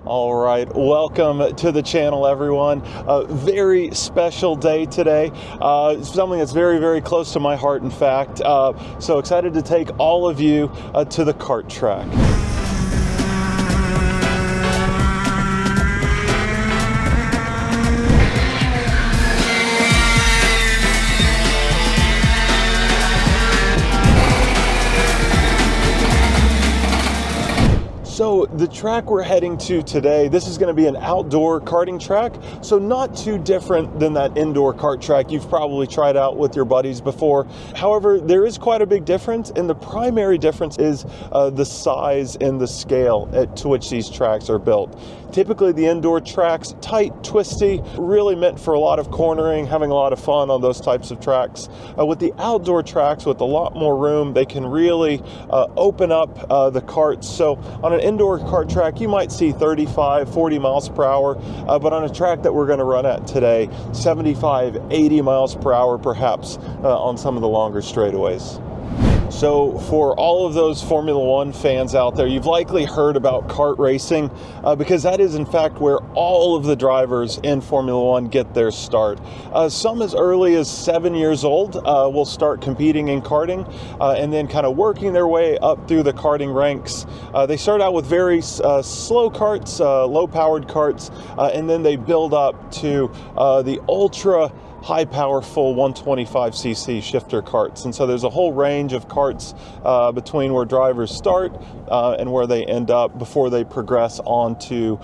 All right, welcome to the channel, everyone. A very special day today. Something that's very, very close to my heart, in fact. So excited to take all of you to the kart track. So the track we're heading to today, this is going to be an outdoor karting track, so not too different than that indoor kart track you've probably tried out with your buddies before. However, there is quite a big difference, and the primary difference is the size and the scale to which these tracks are built. Typically the indoor tracks, tight, twisty, really meant for a lot of cornering, having a lot of fun on those types of tracks. With the outdoor tracks, with a lot more room, they can really open up the karts. So on an indoor kart track, you might see 35, 40 miles per hour, but on a track that we're going to run at today, 75, 80 miles per hour perhaps on some of the longer straightaways. So for all of those Formula One fans out there, you've likely heard about kart racing because that is in fact where all of the drivers in Formula One get their start. Some as early as 7 years old will start competing in karting and then kind of working their way up through the karting ranks. They start out with very slow karts, low-powered karts, and then they build up to the ultra high powerful 125cc shifter karts. And so there's a whole range of karts between where drivers start and where they end up before they progress on to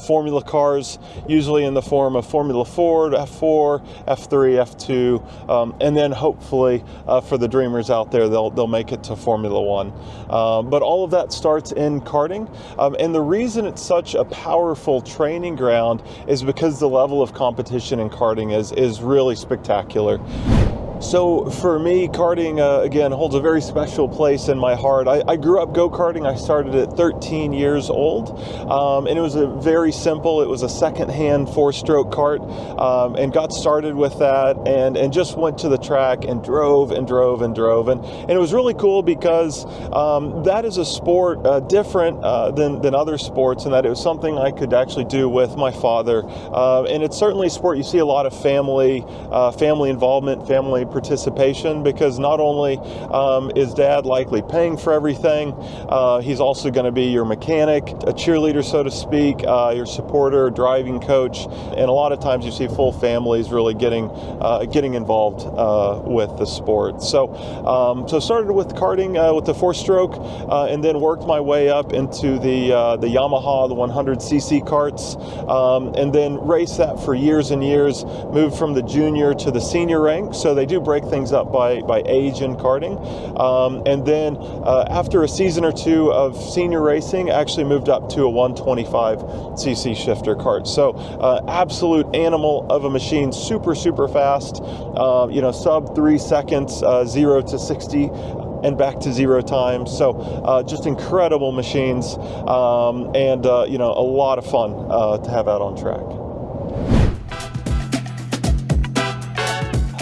formula cars, usually in the form of Formula Ford, F4, F3, F2, and then hopefully for the dreamers out there, they'll make it to Formula One. But all of that starts in karting. And the reason it's such a powerful training ground is because the level of competition in karting is really spectacular. So for me, karting, again, holds a very special place in my heart. I grew up go-karting. I started at 13 years old, and it was very simple. It was a second-hand four-stroke kart, and got started with that, and just went to the track and drove. And it was really cool because that is a sport different than other sports, and that it was something I could actually do with my father. And it's certainly a sport you see a lot of family involvement, family participation, because not only is dad likely paying for everything, he's also going to be your mechanic, a cheerleader, so to speak, your supporter, driving coach, and a lot of times you see full families really getting involved with the sport. So started with karting with the four-stroke, and then worked my way up into the Yamaha, the 100cc karts, and then raced that for years and years. Moved from the junior to the senior rank, so they do break things up by age in karting, and then after a season or two of senior racing, actually moved up to a 125cc shifter kart. So absolute animal of a machine, super fast, sub 3 seconds, 0 to 60 and back to 0 times. So just incredible machines, and a lot of fun to have out on track.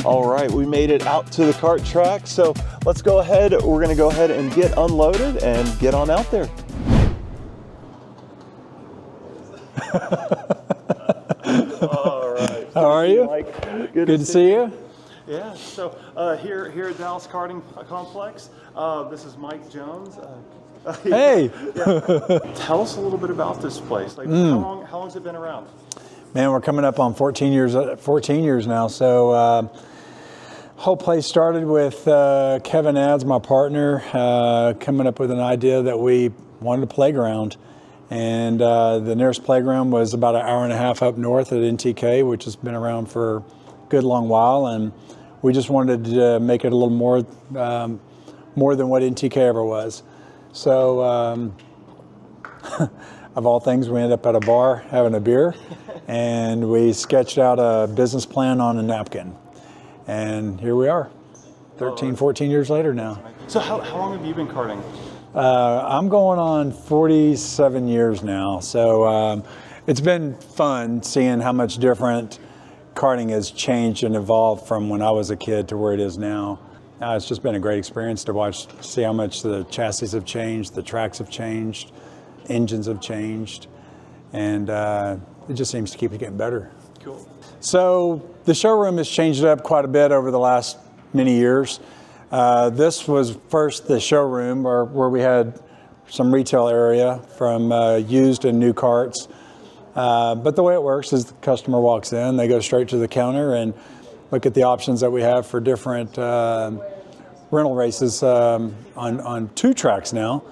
All right, we made it out to the kart track, so let's go ahead. We're going to go ahead and get unloaded and get on out there. All right. How are you? Mike. Good to see you. Yeah, so here at Dallas Karting Complex, this is Mike Jones. Hey! Yeah. Tell us a little bit about this place. Like, how long has it been around? Man, we're coming up on 14 years now. So whole place started with Kevin Ads, my partner, coming up with an idea that we wanted a playground. And the nearest playground was about an hour and a half up north at NTK, which has been around for a good long while. And we just wanted to make it a little more than what NTK ever was. So of all things, we ended up at a bar having a beer, and we sketched out a business plan on a napkin. And here we are, 13, 14 years later now. So how long have you been karting? I'm going on 47 years now. So it's been fun seeing how much different karting has changed and evolved from when I was a kid to where it is now. It's just been a great experience to see how much the chassis have changed, the tracks have changed, engines have changed. and it just seems to keep getting better. Cool. So the showroom has changed up quite a bit over the last many years. This was first the showroom where we had some retail area from used and new karts. But the way it works is the customer walks in, they go straight to the counter and look at the options that we have for different rental races on 2 tracks now.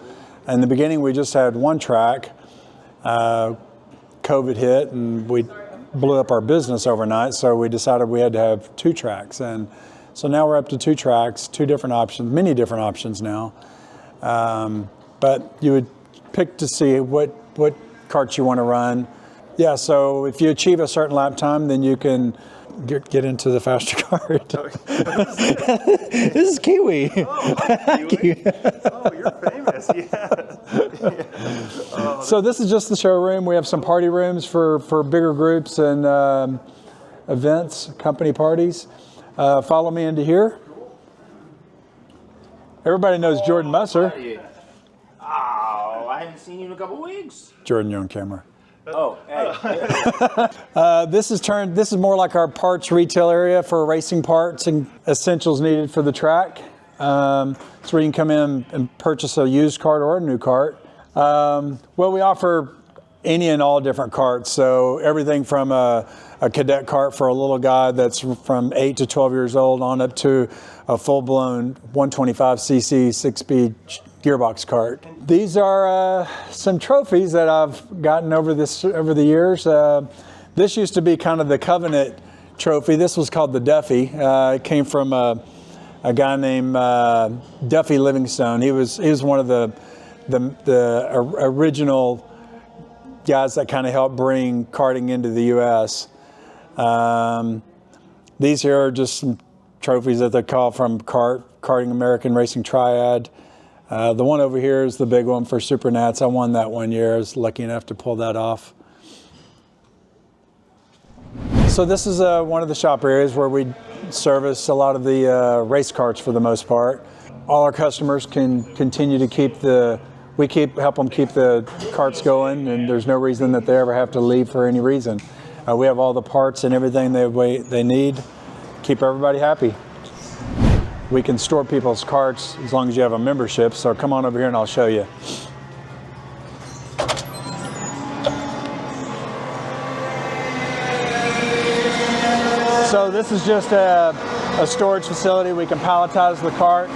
In the beginning, we just had 1 track. COVID hit and we blew up our business overnight, so we decided we had to have 2 tracks. And so now we're up to 2 tracks, 2 different options, many different options now. But you would pick to see what karts you want to run. Yeah, so if you achieve a certain lap time, then you can get into the faster kart. This is Kiwi. Oh, Kiwi. Oh, you're famous. Yeah. Oh, so this is just the showroom. We have some party rooms for bigger groups and events, company parties. Follow me into here. Everybody knows Jordan Musser. Oh, I haven't seen you in a couple weeks. Jordan, you're on camera. Oh, hey. This is more like our parts retail area for racing parts and essentials needed for the track. It's where you can come in and purchase a used kart or a new kart. Well, we offer any and all different karts. So everything from a cadet kart for a little guy that's from 8 to 12 years old on up to a full-blown 125cc 6-speed gearbox kart. These are some trophies that I've gotten over the years. This used to be kind of the Covenant trophy. This was called the Duffy. It came from a guy named Duffy Livingstone. He was one of the original guys that kind of helped bring karting into the U.S. These here are just some trophies that they call from Karting American Racing Triad. The one over here is the big one for Super Nats. I won that one year. I was lucky enough to pull that off. So this is one of the shop areas where we service a lot of the race karts for the most part. All our customers can continue to help them keep the karts going, and there's no reason that they ever have to leave for any reason. We have all the parts and everything they need. Keep everybody happy. We can store people's karts as long as you have a membership, so come on over here and I'll show you. So this is just a storage facility. We can palletize the kart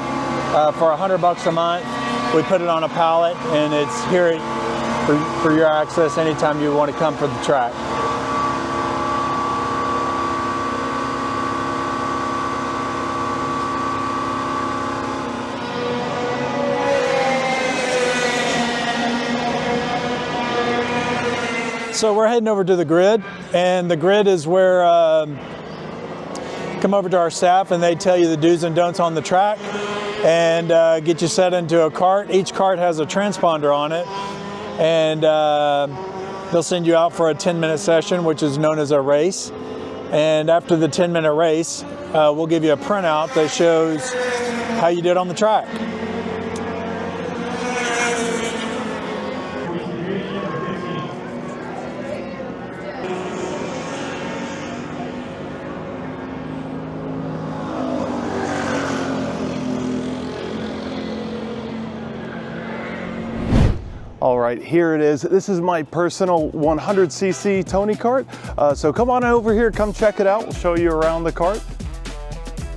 for $100 a month. We put it on a pallet and it's here for your access anytime you want to come for the track. So we're heading over to the grid, and the grid is where come over to our staff and they tell you the do's and don'ts on the track and get you set into a kart. Each kart has a transponder on it, and they'll send you out for a 10-minute session, which is known as a race. And after the 10-minute race, we'll give you a printout that shows how you did on the track. All right, here it is. This is my personal 100cc Tony kart. So come on over here, come check it out. We'll show you around the kart.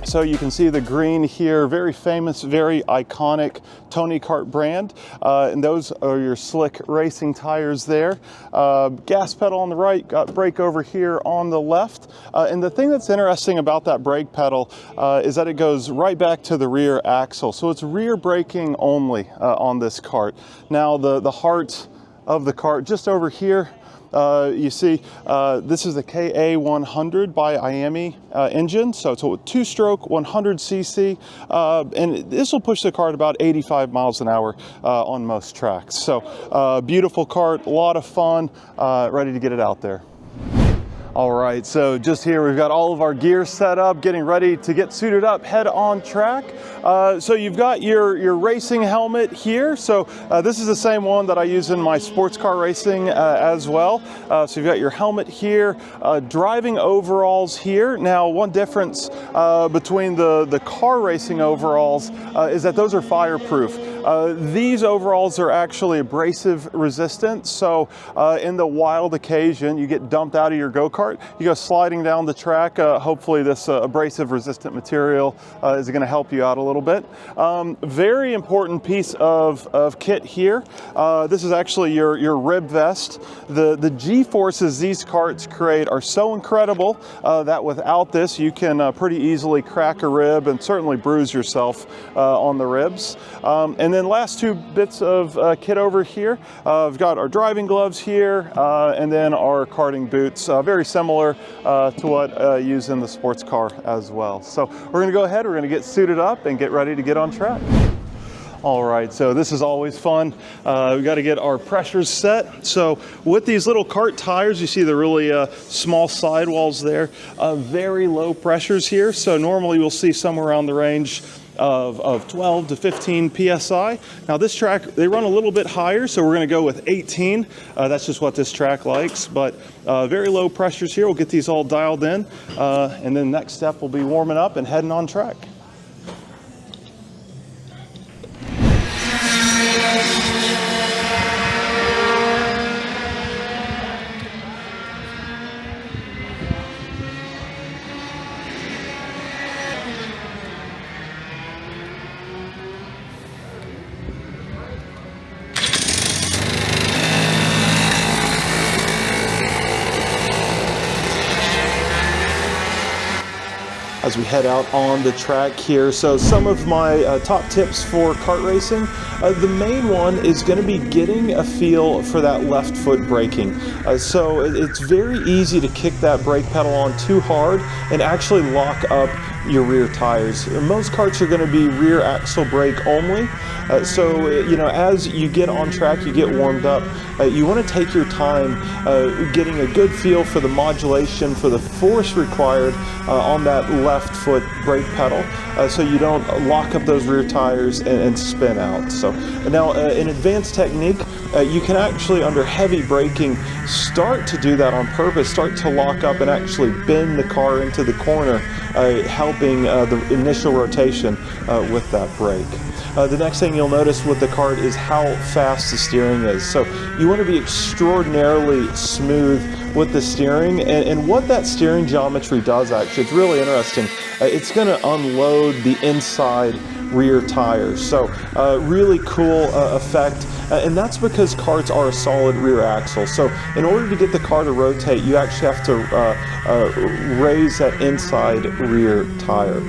So you can see the green here, very famous, very iconic Tony Kart brand. And those are your slick racing tires there. Gas pedal on the right, got brake over here on the left. And the thing that's interesting about that brake pedal is that it goes right back to the rear axle. So it's rear braking only on this kart. Now the heart of the kart just over here, you see, this is the KA100 by IAME engine, so it's a 2-stroke 100cc, and this will push the kart about 85 miles an hour on most tracks. So beautiful kart, a lot of fun, ready to get it out there. All right, so just here we've got all of our gear set up, getting ready to get suited up, head on track. So you've got your racing helmet here. So this is the same one that I use in my sports car racing as well. So you've got your helmet here, driving overalls here. Now, one difference between the car racing overalls is that those are fireproof. These overalls are actually abrasive resistant. So in the wild occasion, you get dumped out of your go-kart, you go sliding down the track. Hopefully this abrasive resistant material is going to help you out a little bit. Very important piece of kit here. This is actually your rib vest. The G-forces these karts create are so incredible that without this you can pretty easily crack a rib and certainly bruise yourself on the ribs. And then last two bits of kit over here. We've got our driving gloves here and then our karting boots. Very similar to what I use in the sports car as well. So we're going to go ahead, we're going to get suited up and get ready to get on track. All right, so this is always fun. We got to get our pressures set. So with these little kart tires, you see the really small sidewalls there, very low pressures here. So normally we'll see somewhere around the range of 12 to 15 PSI. Now this track, they run a little bit higher, so we're going to go with 18. That's just what this track likes, but very low pressures here. We'll get these all dialed in, and then next step will be warming up and heading on track. As we head out on the track here. So some of my top tips for kart racing, the main one is going to be getting a feel for that left foot braking. So it's very easy to kick that brake pedal on too hard and actually lock up your rear tires. Most karts are going to be rear axle brake only. So, you know, as you get on track, you get warmed up, you want to take your time getting a good feel for the modulation, for the force required on that left foot brake pedal, so you don't lock up those rear tires and spin out. So now in advanced technique, you can actually, under heavy braking, start to do that on purpose, start to lock up and actually bend the car into the corner, helping the initial rotation with that brake. The next thing you'll notice with the kart is how fast the steering is. So you want to be extraordinarily smooth with the steering, and what that steering geometry does, actually, it's really interesting. It's going to unload the inside rear tires. So really cool effect, and that's because karts are a solid rear axle. So in order to get the car to rotate, you actually have to raise that inside rear tire.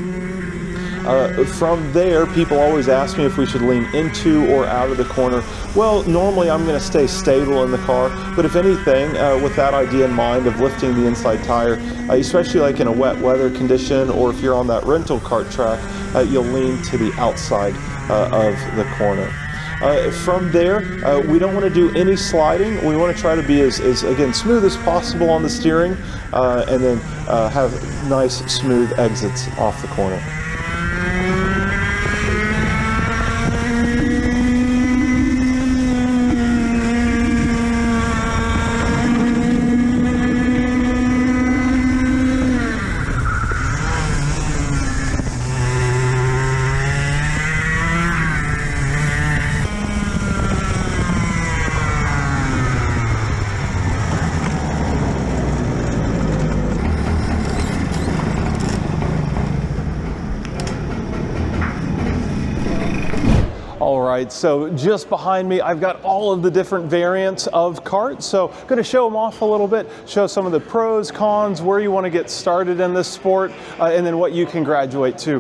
From there, people always ask me if we should lean into or out of the corner. Well, normally I'm going to stay stable in the car, but if anything, with that idea in mind of lifting the inside tire, especially like in a wet weather condition, or if you're on that rental kart track, you'll lean to the outside of the corner. From there, we don't want to do any sliding. We want to try to be as again, smooth as possible on the steering, and then have nice, smooth exits off the corner. All right, so just behind me, I've got all of the different variants of karts. So I'm going to show them off a little bit, show some of the pros, cons, where you want to get started in this sport, and then what you can graduate to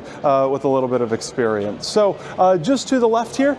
with a little bit of experience. So just to the left here,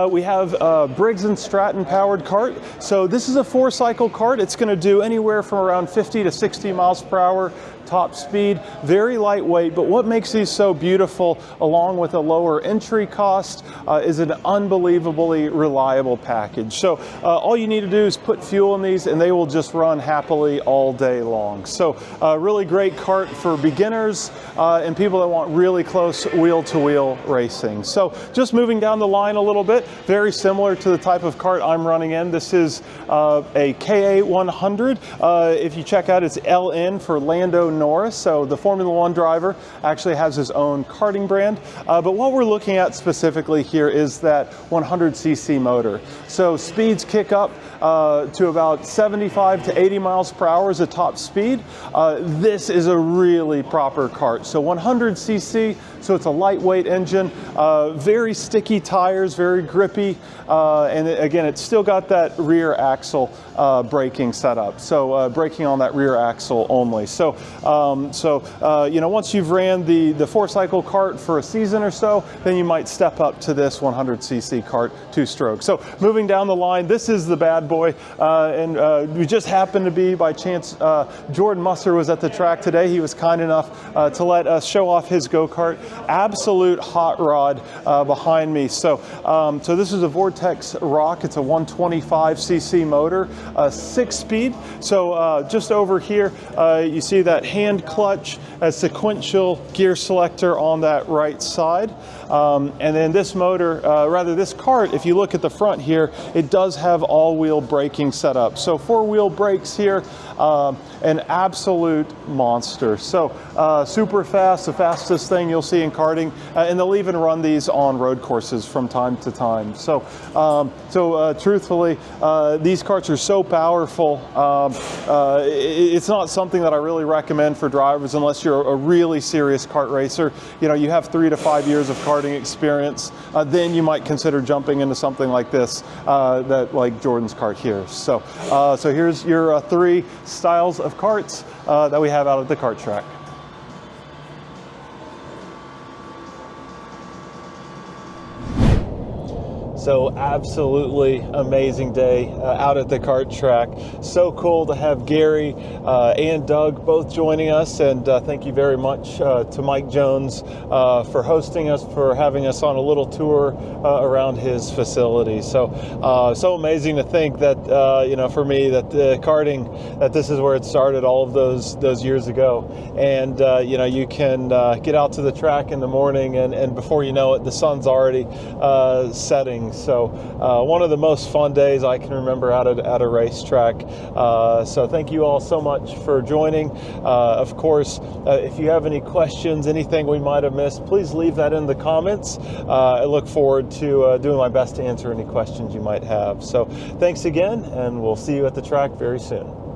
we have Briggs & Stratton powered kart. So this is a 4-cycle kart. It's going to do anywhere from around 50 to 60 miles per hour. Top speed, very lightweight, but what makes these so beautiful, along with a lower entry cost, is an unbelievably reliable package. So all you need to do is put fuel in these and they will just run happily all day long. So really great kart for beginners and people that want really close wheel-to-wheel racing. So just moving down the line a little bit, very similar to the type of kart I'm running in. This is a KA 100. If you check out, it's LN for Lando Norris. So the Formula One driver actually has his own karting brand. But what we're looking at specifically here is that 100cc motor. So speeds kick up to about 75 to 80 miles per hour is a top speed. This is a really proper kart. So 100cc, so it's a lightweight engine, very sticky tires, very grippy, and again, it's still got that rear axle braking setup. So braking on that rear axle only. So, you know, once you've ran the 4-cycle kart for a season or so, then you might step up to this 100cc kart 2-stroke. So moving down the line, this is the bad boy, and we just happened to be, by chance, Jordan Musser was at the track today. He was kind enough to let us show off his go-kart. Absolute hot rod behind me. So, so this is a Vortex Rock. It's a 125cc motor, 6-speed. So just over here, you see that hand clutch, a sequential gear selector on that right side. And then this motor, rather this kart, if you look at the front here, it does have all-wheel braking set up. So 4-wheel brakes here, an absolute monster. So super fast, the fastest thing you'll see in karting, and they'll even run these on road courses from time to time. So, truthfully, these karts are so powerful. It's not something that I really recommend for drivers unless you're a really serious kart racer. You know, you have 3 to 5 years of karting experience. Then you might consider jumping into something like this, like Jordan's kart here. So, so here's your 3 styles of karts that we have out at the kart track. So absolutely amazing day out at the kart track. So cool to have Gary and Doug both joining us, and thank you very much to Mike Jones for hosting us, for having us on a little tour around his facility. So so amazing to think that you know, for me, that karting, that this is where it started all of those years ago. And you know, you can get out to the track in the morning, and before you know it, the sun's already setting. So one of the most fun days I can remember at a racetrack. So thank you all so much for joining. Of course, if you have any questions, anything we might have missed, please leave that in the comments. I look forward to doing my best to answer any questions you might have. So thanks again, and we'll see you at the track very soon.